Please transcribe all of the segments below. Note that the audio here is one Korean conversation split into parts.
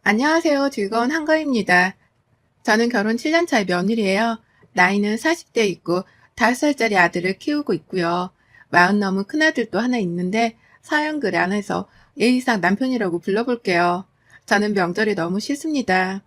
안녕하세요. 즐거운 한가입니다. 저는 결혼 7년 차의 며느리예요. 나이는 40대 있고 5살짜리 아들을 키우고 있고요. 40 넘은 큰아들도 하나 있는데 사연 글 안에서 예의상 남편이라고 불러볼게요. 저는 명절이 너무 싫습니다.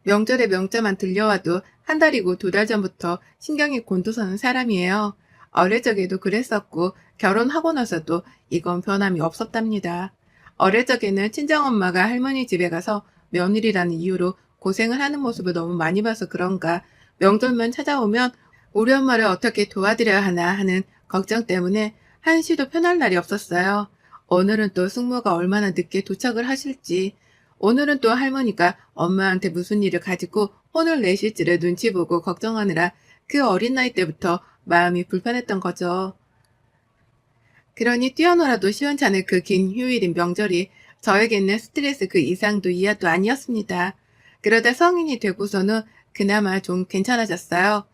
명절에 명자만 들려와도 한 달이고 2달 전부터 신경이 곤두서는 사람이에요. 어릴 적에도 그랬었고 결혼하고 나서도 이건 변함이 없었답니다. 어릴 적에는 친정엄마가 할머니 집에 가서 며느리라는 이유로 고생을 하는 모습을 너무 많이 봐서 그런가 명절만 찾아오면 우리 엄마를 어떻게 도와드려야 하나 하는 걱정 때문에 한시도 편할 날이 없었어요. 오늘은 또 숙모가 얼마나 늦게 도착을 하실지, 오늘은 또 할머니가 엄마한테 무슨 일을 가지고 혼을 내실지를 눈치 보고 걱정하느라 그 어린 나이 때부터 마음이 불편했던 거죠. 그러니 뛰어놀아도 시원찮을 그 긴 휴일인 명절이 저에게는 스트레스 그 이상도 이하도 아니었습니다. 그러다 성인이 되고서는 그나마 좀 괜찮아졌어요.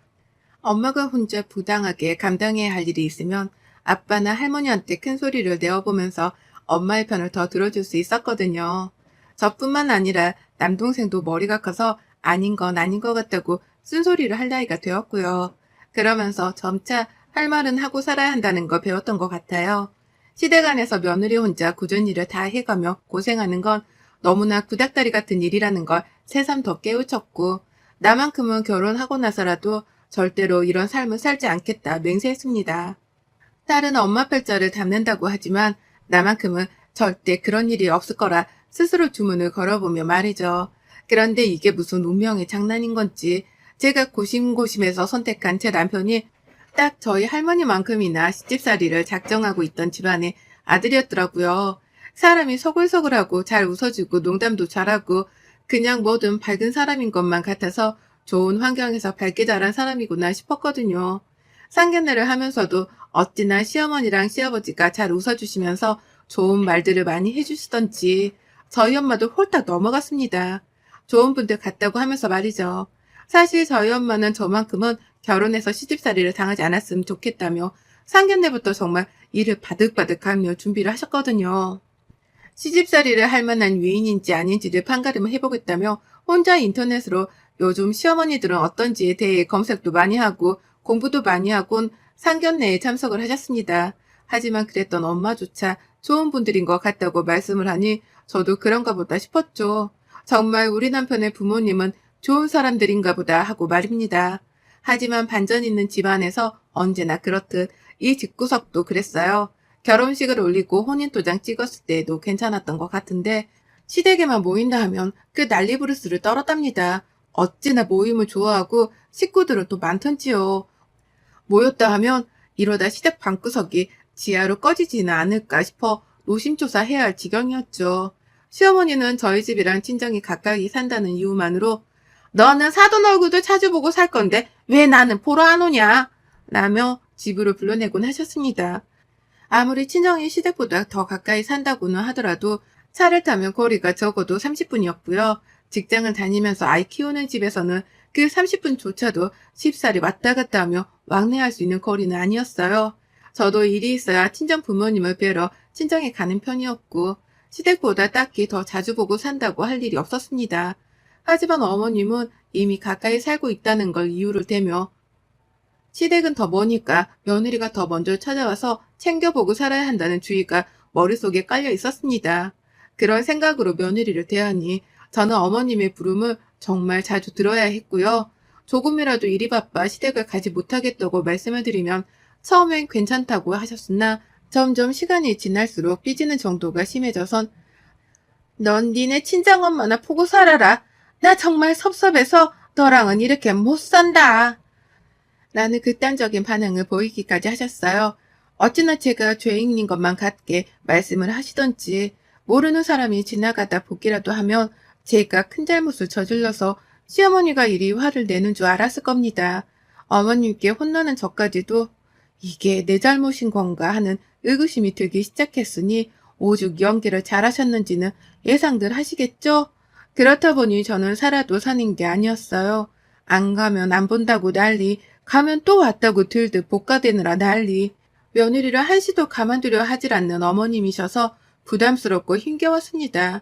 엄마가 혼자 부당하게 감당해야 할 일이 있으면 아빠나 할머니한테 큰 소리를 내어보면서 엄마의 편을 더 들어줄 수 있었거든요. 저뿐만 아니라 남동생도 머리가 커서 아닌 건 아닌 것 같다고 쓴소리를 할 나이가 되었고요. 그러면서 점차 할 말은 하고 살아야 한다는 거 배웠던 것 같아요. 시댁안에서 며느리 혼자 굳은 일을 다 해가며 고생하는 건 너무나 구닥다리 같은 일이라는 걸 새삼 더 깨우쳤고, 나만큼은 결혼하고 나서라도 절대로 이런 삶을 살지 않겠다 맹세했습니다. 딸은 엄마 팔자를 담는다고 하지만 나만큼은 절대 그런 일이 없을 거라 스스로 주문을 걸어보며 말이죠. 그런데 이게 무슨 운명의 장난인 건지 제가 고심고심해서 선택한 제 남편이 딱 저희 할머니만큼이나 시집살이를 작정하고 있던 집안의 아들이었더라고요. 사람이 서글서글하고 잘 웃어주고 농담도 잘하고 그냥 뭐든 밝은 사람인 것만 같아서 좋은 환경에서 밝게 자란 사람이구나 싶었거든요. 상견례를 하면서도 어찌나 시어머니랑 시아버지가 잘 웃어주시면서 좋은 말들을 많이 해주시던지 저희 엄마도 홀딱 넘어갔습니다. 좋은 분들 같다고 하면서 말이죠. 사실 저희 엄마는 저만큼은 결혼해서 시집살이를 당하지 않았으면 좋겠다며 상견례부터 정말 이를 바득바득하며 준비를 하셨거든요. 시집살이를 할 만한 위인인지 아닌지를 판가름을 해보겠다며 혼자 인터넷으로 요즘 시어머니들은 어떤지에 대해 검색도 많이 하고 공부도 많이 하곤 상견례에 참석을 하셨습니다. 하지만 그랬던 엄마조차 좋은 분들인 것 같다고 말씀을 하니 저도 그런가 보다 싶었죠. 정말 우리 남편의 부모님은 좋은 사람들인가 보다 하고 말입니다. 하지만 반전 있는 집안에서 언제나 그렇듯 이 집구석도 그랬어요. 결혼식을 올리고 혼인도장 찍었을 때에도 괜찮았던 것 같은데 시댁에만 모인다 하면 그 난리부르스를 떨었답니다. 어찌나 모임을 좋아하고 식구들은 또 많던지요. 모였다 하면 이러다 시댁 방구석이 지하로 꺼지지는 않을까 싶어 노심초사해야 할 지경이었죠. 시어머니는 저희 집이랑 친정이 가까이 산다는 이유만으로 너는 사돈 얼굴도 찾아보고 살 건데 왜 나는 보러 안 오냐? 라며 집으로 불러내곤 하셨습니다. 아무리 친정이 시댁보다 더 가까이 산다고는 하더라도 차를 타면 거리가 적어도 30분이었고요. 직장을 다니면서 아이 키우는 집에서는 그 30분조차도 쉽사리 왔다 갔다 하며 왕래할 수 있는 거리는 아니었어요. 저도 일이 있어야 친정 부모님을 뵈러 친정에 가는 편이었고 시댁보다 딱히 더 자주 보고 산다고 할 일이 없었습니다. 하지만 어머님은 이미 가까이 살고 있다는 걸 이유를 대며 시댁은 더 머니까 며느리가 더 먼저 찾아와서 챙겨보고 살아야 한다는 주의가 머릿속에 깔려 있었습니다. 그런 생각으로 며느리를 대하니 저는 어머님의 부름을 정말 자주 들어야 했고요. 조금이라도 일이 바빠 시댁을 가지 못하겠다고 말씀을 드리면 처음엔 괜찮다고 하셨으나 점점 시간이 지날수록 삐지는 정도가 심해져선 넌 니네 친정엄마나 보고 살아라. 나 정말 섭섭해서 너랑은 이렇게 못 산다. 라는 극단적인 반응을 보이기까지 하셨어요. 어찌나 제가 죄인인 것만 같게 말씀을 하시던지 모르는 사람이 지나가다 보기라도 하면 제가 큰 잘못을 저질러서 시어머니가 이리 화를 내는 줄 알았을 겁니다. 어머님께 혼나는 저까지도 이게 내 잘못인 건가 하는 의구심이 들기 시작했으니 오죽 연기를 잘하셨는지는 예상들 하시겠죠? 그렇다 보니 저는 살아도 사는 게 아니었어요. 안 가면 안 본다고 난리, 가면 또 왔다고 들듯 복가되느라 난리. 며느리를 한시도 가만두려 하질 않는 어머님이셔서 부담스럽고 힘겨웠습니다.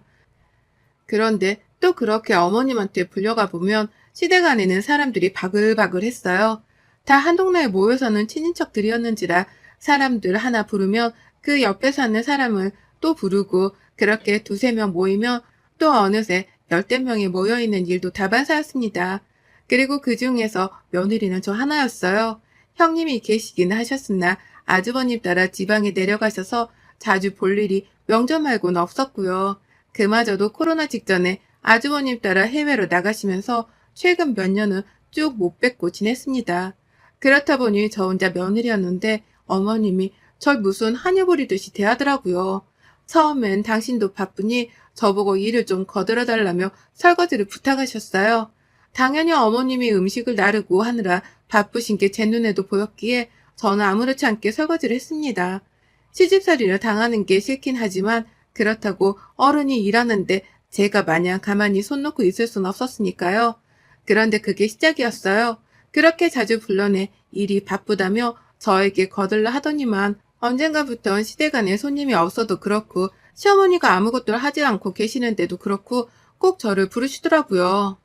그런데 또 그렇게 어머님한테 불려가 보면 시댁 안에는 사람들이 바글바글 했어요. 다 한 동네에 모여 사는 친인척들이었는지라 사람들 하나 부르면 그 옆에 사는 사람을 또 부르고 그렇게 두세 명 모이면 또 어느새 열댓 명이 모여있는 일도 다반사였습니다. 그리고 그 중에서 며느리는 저 하나였어요. 형님이 계시긴 하셨으나 아주버님 따라 지방에 내려가셔서 자주 볼 일이 명절 말고는 없었고요. 그마저도 코로나 직전에 아주버님 따라 해외로 나가시면서 최근 몇 년은 쭉 못 뵙고 지냈습니다. 그렇다 보니 저 혼자 며느리였는데 어머님이 절 무슨 한유 부리듯이 대하더라고요. 처음엔 당신도 바쁘니 저보고 일을 좀 거들어 달라며 설거지를 부탁하셨어요. 당연히 어머님이 음식을 나르고 하느라 바쁘신 게 제 눈에도 보였기에 저는 아무렇지 않게 설거지를 했습니다. 시집살이를 당하는 게 싫긴 하지만 그렇다고 어른이 일하는데 제가 마냥 가만히 손 놓고 있을 순 없었으니까요. 그런데 그게 시작이었어요. 그렇게 자주 불러내 일이 바쁘다며 저에게 거들라 하더니만 언젠가부턴 시댁안에 손님이 없어도 그렇고 시어머니가 아무것도 하지 않고 계시는데도 그렇고 꼭 저를 부르시더라고요.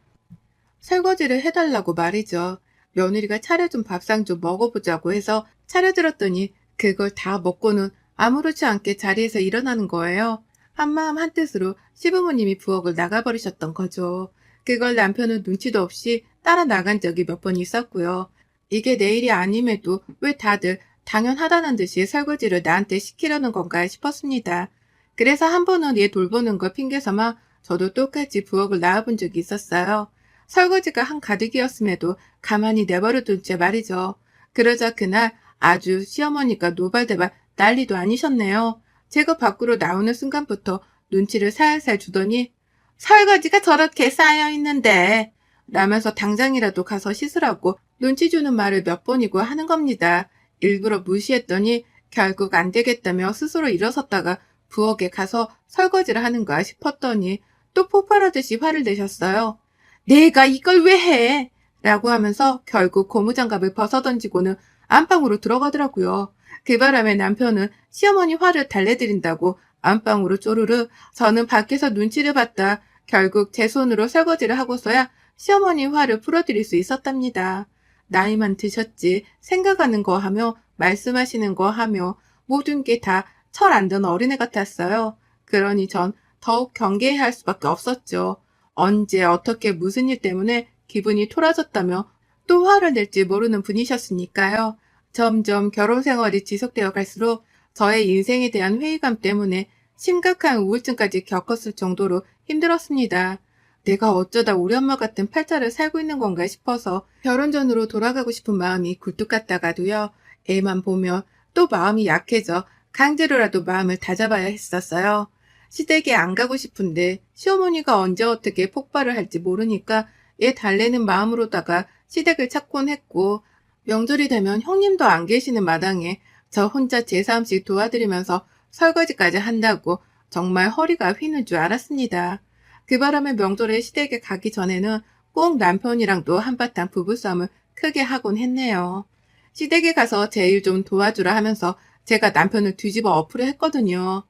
설거지를 해달라고 말이죠. 며느리가 차려준 밥상 좀 먹어보자고 해서 차려들었더니 그걸 다 먹고는 아무렇지 않게 자리에서 일어나는 거예요. 한마음 한뜻으로 시부모님이 부엌을 나가버리셨던 거죠. 그걸 남편은 눈치도 없이 따라 나간 적이 몇 번 있었고요. 이게 내 일이 아님에도 왜 다들 당연하다는 듯이 설거지를 나한테 시키려는 건가 싶었습니다. 그래서 한 번은 얘 돌보는 걸 핑계삼아 저도 똑같이 부엌을 나와본 적이 있었어요. 설거지가 한가득이었음에도 가만히 내버려둔 채 말이죠. 그러자 그날 아주 시어머니가 노발대발 난리도 아니셨네요. 제가 밖으로 나오는 순간부터 눈치를 살살 주더니 설거지가 저렇게 쌓여있는데 라면서 당장이라도 가서 씻으라고 눈치 주는 말을 몇 번이고 하는 겁니다. 일부러 무시했더니 결국 안 되겠다며 스스로 일어섰다가 부엌에 가서 설거지를 하는가 싶었더니 또 폭발하듯이 화를 내셨어요. 내가 이걸 왜 해? 라고 하면서 결국 고무장갑을 벗어던지고는 안방으로 들어가더라고요. 그 바람에 남편은 시어머니 화를 달래드린다고 안방으로 쪼르르 저는 밖에서 눈치를 봤다. 결국 제 손으로 설거지를 하고서야 시어머니 화를 풀어드릴 수 있었답니다. 나이만 드셨지 생각하는 거 하며 말씀하시는 거 하며 모든 게 다 철 안 든 어린애 같았어요. 그러니 전 더욱 경계해야 할 수밖에 없었죠. 언제 어떻게 무슨 일 때문에 기분이 토라졌다며 또 화를 낼지 모르는 분이셨으니까요. 점점 결혼 생활이 지속되어 갈수록 저의 인생에 대한 회의감 때문에 심각한 우울증까지 겪었을 정도로 힘들었습니다. 내가 어쩌다 우리 엄마 같은 팔자를 살고 있는 건가 싶어서 결혼 전으로 돌아가고 싶은 마음이 굴뚝 같다가도요. 애만 보면 또 마음이 약해져 강제로라도 마음을 다잡아야 했었어요. 시댁에 안 가고 싶은데 시어머니가 언제 어떻게 폭발을 할지 모르니까 얘 달래는 마음으로다가 시댁을 찾곤 했고 명절이 되면 형님도 안 계시는 마당에 저 혼자 제사음식 도와드리면서 설거지까지 한다고 정말 허리가 휘는 줄 알았습니다. 그 바람에 명절에 시댁에 가기 전에는 꼭 남편이랑도 한바탕 부부싸움을 크게 하곤 했네요. 시댁에 가서 제 일 좀 도와주라 하면서 제가 남편을 뒤집어 엎으려 했거든요.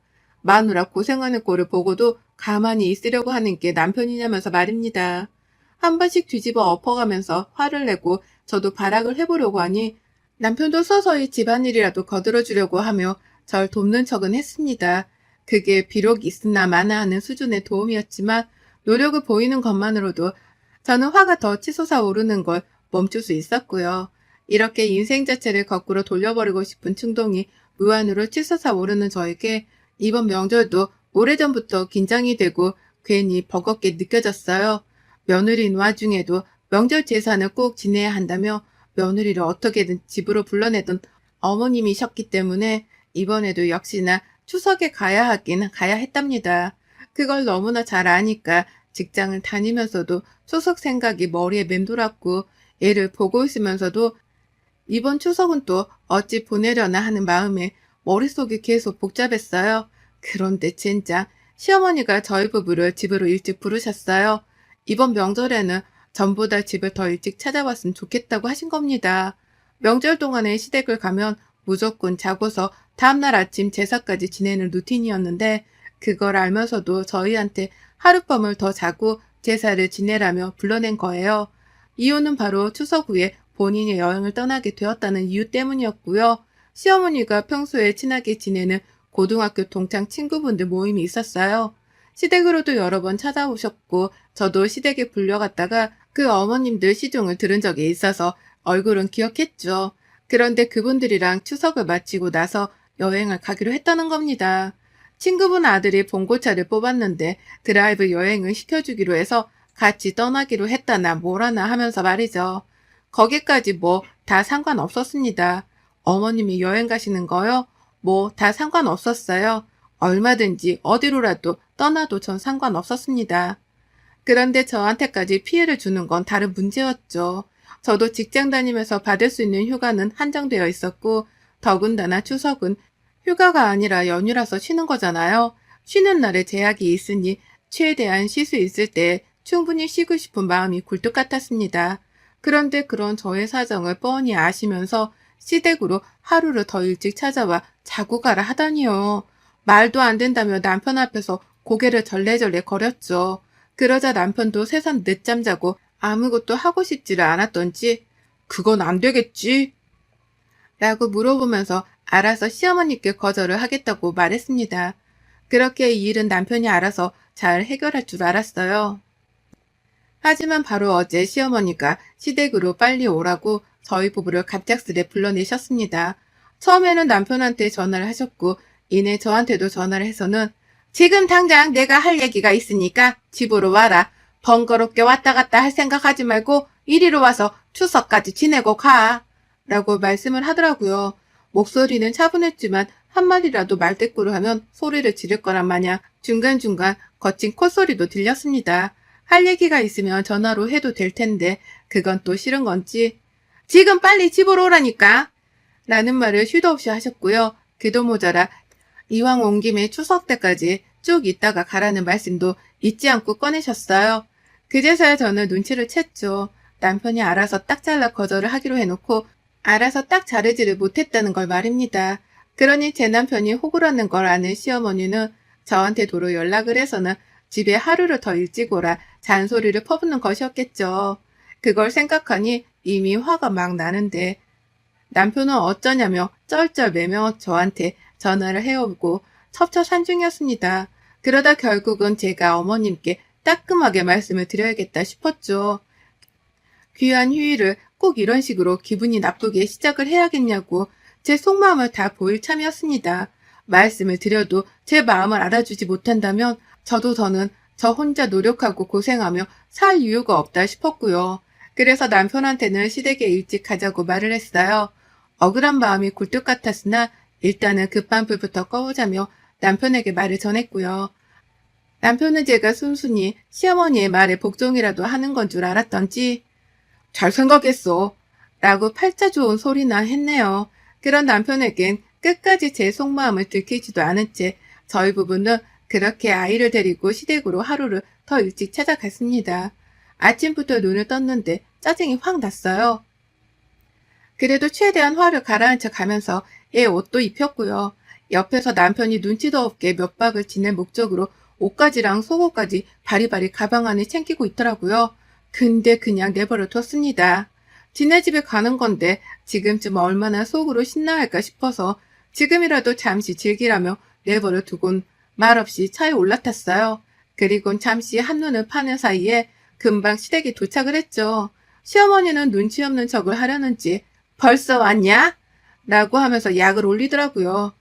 마누라 고생하는 꼴을 보고도 가만히 있으려고 하는 게 남편이냐면서 말입니다. 한 번씩 뒤집어 엎어가면서 화를 내고 저도 발악을 해보려고 하니 남편도 서서히 집안일이라도 거들어주려고 하며 절 돕는 척은 했습니다. 그게 비록 있으나 마나 하는 수준의 도움이었지만 노력을 보이는 것만으로도 저는 화가 더 치솟아 오르는 걸 멈출 수 있었고요. 이렇게 인생 자체를 거꾸로 돌려버리고 싶은 충동이 무한으로 치솟아 오르는 저에게 이번 명절도 오래전부터 긴장이 되고 괜히 버겁게 느껴졌어요. 며느리인 와중에도 명절 제사는 꼭 지내야 한다며 며느리를 어떻게든 집으로 불러내던 어머님이셨기 때문에 이번에도 역시나 추석에 가야 하긴 가야 했답니다. 그걸 너무나 잘 아니까 직장을 다니면서도 추석 생각이 머리에 맴돌았고 애를 보고 있으면서도 이번 추석은 또 어찌 보내려나 하는 마음에 머릿속이 계속 복잡했어요. 그런데 진짜 시어머니가 저희 부부를 집으로 일찍 부르셨어요. 이번 명절에는 전보다 집을 더 일찍 찾아왔으면 좋겠다고 하신 겁니다. 명절 동안에 시댁을 가면 무조건 자고서 다음날 아침 제사까지 지내는 루틴이었는데 그걸 알면서도 저희한테 하룻밤을 더 자고 제사를 지내라며 불러낸 거예요. 이유는 바로 추석 후에 본인이 여행을 떠나게 되었다는 이유 때문이었고요. 시어머니가 평소에 친하게 지내는 고등학교 동창 친구분들 모임이 있었어요. 시댁으로도 여러 번 찾아오셨고 저도 시댁에 불려갔다가 그 어머님들 시종을 들은 적이 있어서 얼굴은 기억했죠. 그런데 그분들이랑 추석을 마치고 나서 여행을 가기로 했다는 겁니다. 친구분 아들이 봉고차를 뽑았는데 드라이브 여행을 시켜주기로 해서 같이 떠나기로 했다나 뭐라나 하면서 말이죠. 거기까지 뭐 다 상관없었습니다. 어머님이 여행 가시는 거요? 뭐 다 상관없었어요. 얼마든지 어디로라도 떠나도 전 상관없었습니다. 그런데 저한테까지 피해를 주는 건 다른 문제였죠. 저도 직장 다니면서 받을 수 있는 휴가는 한정되어 있었고 더군다나 추석은 휴가가 아니라 연휴라서 쉬는 거잖아요. 쉬는 날에 제약이 있으니 최대한 쉴 수 있을 때 충분히 쉬고 싶은 마음이 굴뚝 같았습니다. 그런데 그런 저의 사정을 뻔히 아시면서 시댁으로 하루를 더 일찍 찾아와 자고 가라 하다니요. 말도 안 된다며 남편 앞에서 고개를 절레절레 거렸죠. 그러자 남편도 새삼 늦잠 자고 아무것도 하고 싶지를 않았던지 그건 안 되겠지? 라고 물어보면서 알아서 시어머니께 거절을 하겠다고 말했습니다. 그렇게 이 일은 남편이 알아서 잘 해결할 줄 알았어요. 하지만 바로 어제 시어머니가 시댁으로 빨리 오라고 저희 부부를 갑작스레 불러내셨습니다. 처음에는 남편한테 전화를 하셨고 이내 저한테도 전화를 해서는 지금 당장 내가 할 얘기가 있으니까 집으로 와라. 번거롭게 왔다 갔다 할 생각하지 말고 이리로 와서 추석까지 지내고 가. 라고 말씀을 하더라고요. 목소리는 차분했지만 한마디라도 말대꾸를 하면 소리를 지를 거란 마냥 중간중간 거친 콧소리도 들렸습니다. 할 얘기가 있으면 전화로 해도 될 텐데 그건 또 싫은 건지 지금 빨리 집으로 오라니까 라는 말을 쉬도 없이 하셨고요. 그도 모자라 이왕 온 김에 추석 때까지 쭉 있다가 가라는 말씀도 잊지 않고 꺼내셨어요. 그제서야 저는 눈치를 챘죠. 남편이 알아서 딱 잘라 거절을 하기로 해놓고 알아서 딱 자르지를 못했다는 걸 말입니다. 그러니 제 남편이 호구라는 걸 아는 시어머니는 저한테 도로 연락을 해서는 집에 하루를 더 일찍 오라 잔소리를 퍼붓는 것이었겠죠. 그걸 생각하니 이미 화가 막 나는데 남편은 어쩌냐며 쩔쩔매며 저한테 전화를 해오고 첩첩산중이었습니다. 그러다 결국은 제가 어머님께 따끔하게 말씀을 드려야겠다 싶었죠. 귀한 휴일을 꼭 이런 식으로 기분이 나쁘게 시작을 해야겠냐고 제 속마음을 다 보일 참이었습니다. 말씀을 드려도 제 마음을 알아주지 못한다면 저도 더는 저 혼자 노력하고 고생하며 살 이유가 없다 싶었고요. 그래서 남편한테는 시댁에 일찍 가자고 말을 했어요. 억울한 마음이 굴뚝 같았으나 일단은 급한 불부터 꺼보자며 남편에게 말을 전했고요. 남편은 제가 순순히 시어머니의 말에 복종이라도 하는 건 줄 알았던지 잘 생각했어 라고 팔자 좋은 소리나 했네요. 그런 남편에겐 끝까지 제 속마음을 들키지도 않은 채 저희 부부는 그렇게 아이를 데리고 시댁으로 하루를 더 일찍 찾아갔습니다. 아침부터 눈을 떴는데 짜증이 확 났어요. 그래도 최대한 화를 가라앉혀 가면서 애 옷도 입혔고요. 옆에서 남편이 눈치도 없게 몇 박을 지낼 목적으로 옷가지랑 속옷까지 바리바리 가방 안에 챙기고 있더라고요. 근데 그냥 내버려 뒀습니다. 지네 집에 가는 건데 지금쯤 얼마나 속으로 신나할까 싶어서 지금이라도 잠시 즐기라며 내버려 두곤 말없이 차에 올라탔어요. 그리곤 잠시 한눈을 파는 사이에 금방 시댁에 도착을 했죠. 시어머니는 눈치 없는 척을 하려는지 벌써 왔냐? 라고 하면서 약을 올리더라고요.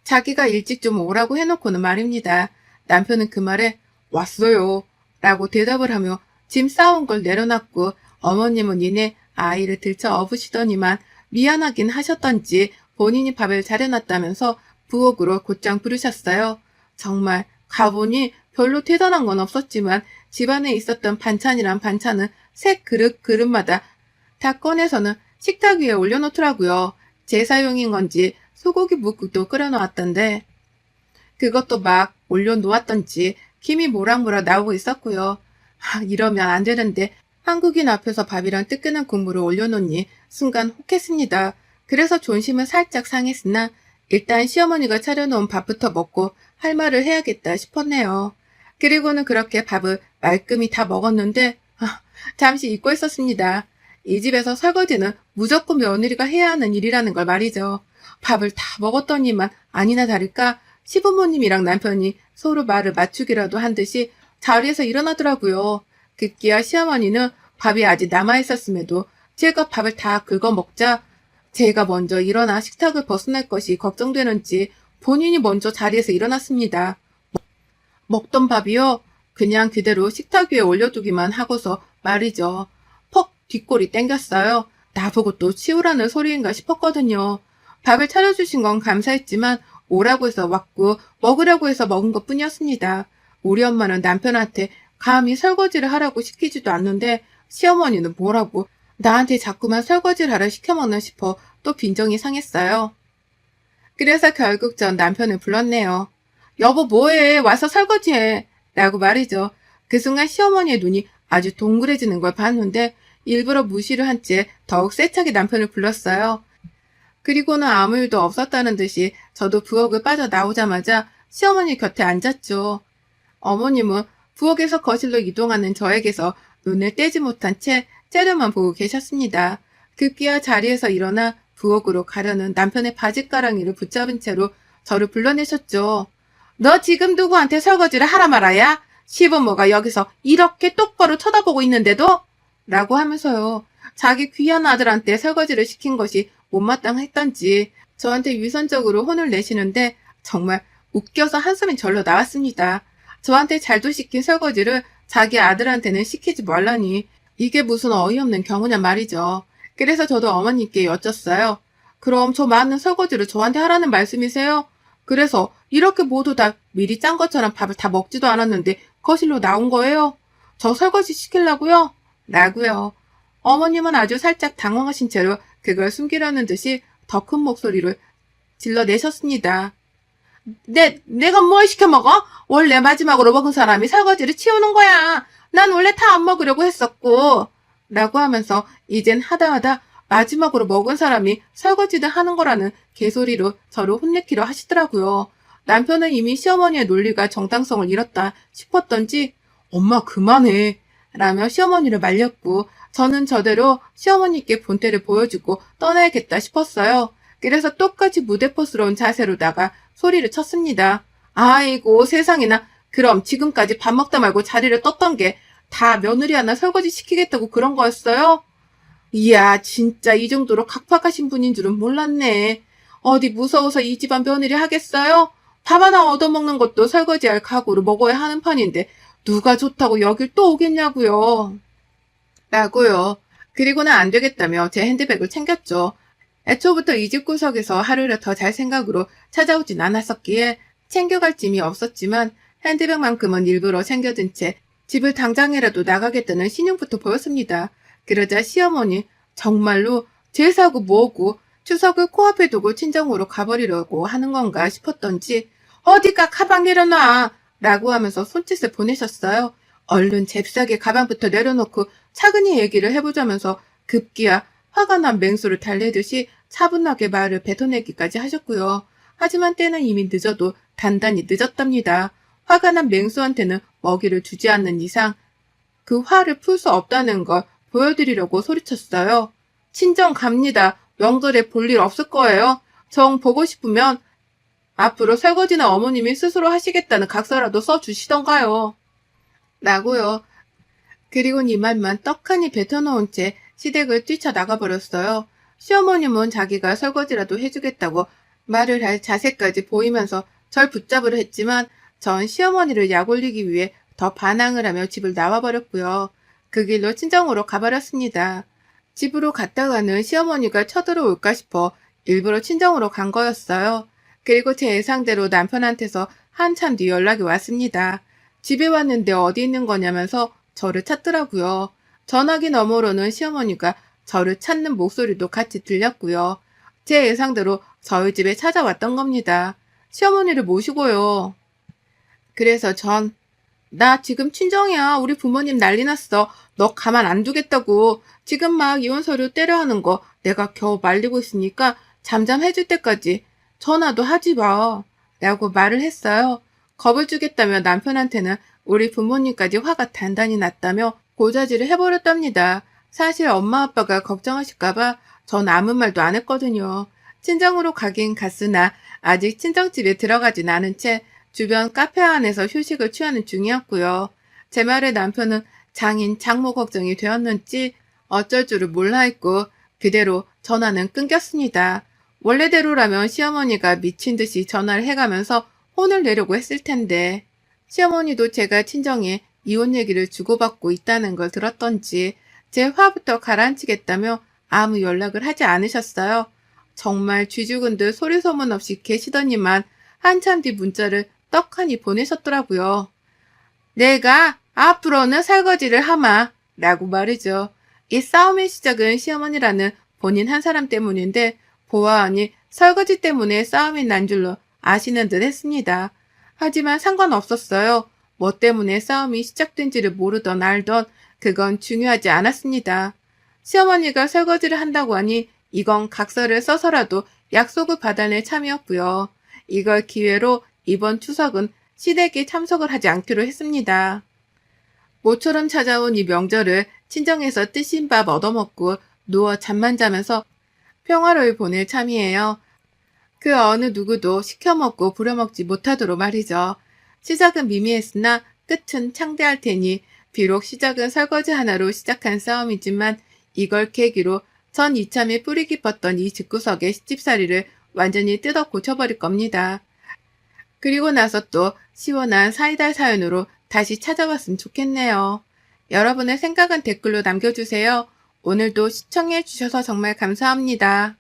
자기가 일찍 좀 오라고 해놓고는 말입니다. 남편은 그 말에 왔어요 라고 대답을 하며 짐 싸온 걸 내려놨고 어머님은 이내 아이를 들쳐 업으시더니만 미안하긴 하셨던지 본인이 밥을 차려놨다면서 부엌으로 곧장 부르셨어요. 정말 가보니 별로 대단한 건 없었지만 집안에 있었던 반찬이란 반찬은 새 그릇마다 다 꺼내서는 식탁 위에 올려놓더라고요. 제사용인 건지 소고기 묵국도 끓여놓았던데 그것도 막 올려놓았던지 김이 모락모락 나오고 있었고요. 이러면 안 되는데 한국인 앞에서 밥이랑 뜨끈한 국물을 올려놓니 순간 혹했습니다. 그래서 존심은 살짝 상했으나 일단 시어머니가 차려놓은 밥부터 먹고 할 말을 해야겠다 싶었네요. 그리고는 그렇게 밥을 말끔히 다 먹었는데 잠시 잊고 있었습니다. 이 집에서 설거지는 무조건 며느리가 해야 하는 일이라는 걸 말이죠. 밥을 다 먹었더니만 아니나 다를까 시부모님이랑 남편이 서로 말을 맞추기라도 한 듯이 자리에서 일어나더라고요. 급기야 시어머니는 밥이 아직 남아있었음에도 제가 밥을 다 긁어 먹자 제가 먼저 일어나 식탁을 벗어날 것이 걱정되는지 본인이 먼저 자리에서 일어났습니다. 먹던 밥이요. 그냥 그대로 식탁 위에 올려두기만 하고서 말이죠. 퍽 뒷골이 땡겼어요. 나보고 또 치우라는 소리인가 싶었거든요. 밥을 차려주신 건 감사했지만 오라고 해서 왔고 먹으라고 해서 먹은 것 뿐이었습니다. 우리 엄마는 남편한테 감히 설거지를 하라고 시키지도 않는데 시어머니는 뭐라고 나한테 자꾸만 설거지를 하라 시켜먹나 싶어 또 빈정이 상했어요. 그래서 결국 전 남편을 불렀네요. 여보 뭐해 와서 설거지해 라고 말이죠. 그 순간 시어머니의 눈이 아주 동그래지는 걸 봤는데 일부러 무시를 한 채 더욱 세차게 남편을 불렀어요. 그리고는 아무 일도 없었다는 듯이 저도 부엌을 빠져나오자마자 시어머니 곁에 앉았죠. 어머님은 부엌에서 거실로 이동하는 저에게서 눈을 떼지 못한 채 째려만 보고 계셨습니다. 급기야 자리에서 일어나 부엌으로 가려는 남편의 바짓가랑이를 붙잡은 채로 저를 불러내셨죠. 너 지금 누구한테 설거지를 하라 말아야? 시부모가 여기서 이렇게 똑바로 쳐다보고 있는데도? 라고 하면서요. 자기 귀한 아들한테 설거지를 시킨 것이 못마땅했던지 저한테 위선적으로 혼을 내시는데 정말 웃겨서 한숨이 절로 나왔습니다. 저한테 잘도 시킨 설거지를 자기 아들한테는 시키지 말라니 이게 무슨 어이없는 경우냐 말이죠. 그래서 저도 어머님께 여쭸어요. 그럼 저 많은 설거지를 저한테 하라는 말씀이세요? 그래서 이렇게 모두 다 미리 짠 것처럼 밥을 다 먹지도 않았는데 거실로 나온 거예요? 저 설거지 시키려고요? 라고요. 어머님은 아주 살짝 당황하신 채로 그걸 숨기려는 듯이 더 큰 목소리를 질러내셨습니다. 내가 뭘 시켜 먹어? 원래 마지막으로 먹은 사람이 설거지를 치우는 거야. 난 원래 다 안 먹으려고 했었고. 라고 하면서 이젠 하다하다 마지막으로 먹은 사람이 설거지를 하는 거라는 개소리로 저를 혼내키려 하시더라고요. 남편은 이미 시어머니의 논리가 정당성을 잃었다 싶었던지 엄마 그만해 라며 시어머니를 말렸고 저는 저대로 시어머니께 본때를 보여주고 떠나야겠다 싶었어요. 그래서 똑같이 무대포스러운 자세로다가 소리를 쳤습니다. 아이고 세상에나 그럼 지금까지 밥 먹다 말고 자리를 떴던 게 다 며느리 하나 설거지 시키겠다고 그런 거였어요? 이야 진짜 이 정도로 각박하신 분인 줄은 몰랐네. 어디 무서워서 이 집안 며느리 하겠어요? 밥 하나 얻어먹는 것도 설거지할 각오로 먹어야 하는 판인데 누가 좋다고 여길 또 오겠냐고요. 라고요. 그리고는 안 되겠다며 제 핸드백을 챙겼죠. 애초부터 이 집 구석에서 하루를 더 잘 생각으로 찾아오진 않았었기에 챙겨갈 짐이 없었지만 핸드백만큼은 일부러 챙겨둔 채 집을 당장이라도 나가겠다는 신용부터 보였습니다. 그러자 시어머니 정말로 제사고 뭐고 추석을 코앞에 두고 친정으로 가버리려고 하는 건가 싶었던지 어디가 가방 내려놔 라고 하면서 손짓을 보내셨어요. 얼른 잽싸게 가방부터 내려놓고 차근히 얘기를 해보자면서 급기야 화가 난 맹수를 달래듯이 차분하게 말을 뱉어내기까지 하셨고요. 하지만 때는 이미 늦어도 단단히 늦었답니다. 화가 난 맹수한테는 먹이를 주지 않는 이상 그 화를 풀 수 없다는 걸 보여드리려고 소리쳤어요. 친정 갑니다. 명절에 볼 일 없을 거예요. 정 보고 싶으면 앞으로 설거지는 어머님이 스스로 하시겠다는 각서라도 써주시던가요. 라고요. 그리고는 이 말만 떡하니 뱉어놓은 채 시댁을 뛰쳐나가버렸어요. 시어머님은 자기가 설거지라도 해주겠다고 말을 할 자세까지 보이면서 절 붙잡으려 했지만 전 시어머니를 약올리기 위해 더 반항을 하며 집을 나와버렸고요. 그 길로 친정으로 가버렸습니다. 집으로 갔다가는 시어머니가 쳐들어올까 싶어 일부러 친정으로 간 거였어요. 그리고 제 예상대로 남편한테서 한참 뒤 연락이 왔습니다. 집에 왔는데 어디 있는 거냐면서 저를 찾더라고요. 전화기 너머로는 시어머니가 저를 찾는 목소리도 같이 들렸고요. 제 예상대로 저희 집에 찾아왔던 겁니다. 시어머니를 모시고요. 그래서 나 지금 친정이야. 우리 부모님 난리 났어. 너 가만 안 두겠다고. 지금 막 이혼 서류 떼려 하는 거 내가 겨우 말리고 있으니까 잠잠해줄 때까지 전화도 하지 마. 라고 말을 했어요. 겁을 주겠다며 남편한테는 우리 부모님까지 화가 단단히 났다며 고자질을 해버렸답니다. 사실 엄마 아빠가 걱정하실까봐 전 아무 말도 안 했거든요. 친정으로 가긴 갔으나 아직 친정집에 들어가진 않은 채 주변 카페 안에서 휴식을 취하는 중이었고요. 제 말에 남편은 장인, 장모 걱정이 되었는지 어쩔 줄을 몰라 했고 그대로 전화는 끊겼습니다. 원래대로라면 시어머니가 미친 듯이 전화를 해가면서 혼을 내려고 했을 텐데 시어머니도 제가 친정에 이혼 얘기를 주고받고 있다는 걸 들었던지 제 화부터 가라앉히겠다며 아무 연락을 하지 않으셨어요. 정말 쥐죽은 듯 소리 소문 없이 계시더니만 한참 뒤 문자를 떡하니 보내셨더라고요. 내가 앞으로는 설거지를 하마 라고 말이죠. 이 싸움의 시작은 시어머니라는 본인 한 사람 때문인데 보아하니 설거지 때문에 싸움이 난 줄로 아시는 듯 했습니다. 하지만 상관없었어요. 뭐 때문에 싸움이 시작된지를 모르던 알던 그건 중요하지 않았습니다. 시어머니가 설거지를 한다고 하니 이건 각서를 써서라도 약속을 받아낼 참이었고요. 이걸 기회로 이번 추석은 시댁에 참석을 하지 않기로 했습니다. 모처럼 찾아온 이 명절을 친정에서 뜨신 밥 얻어먹고 누워 잠만 자면서 평화를 보낼 참이에요. 그 어느 누구도 시켜먹고 부려먹지 못하도록 말이죠. 시작은 미미했으나 끝은 창대할 테니 비록 시작은 설거지 하나로 시작한 싸움이지만 이걸 계기로 전 이참에 뿌리 깊었던 이 집구석의 시집살이를 완전히 뜯어 고쳐버릴 겁니다. 그리고 나서 또 시원한 사이다 사연으로 다시 찾아왔으면 좋겠네요. 여러분의 생각은 댓글로 남겨주세요. 오늘도 시청해주셔서 정말 감사합니다.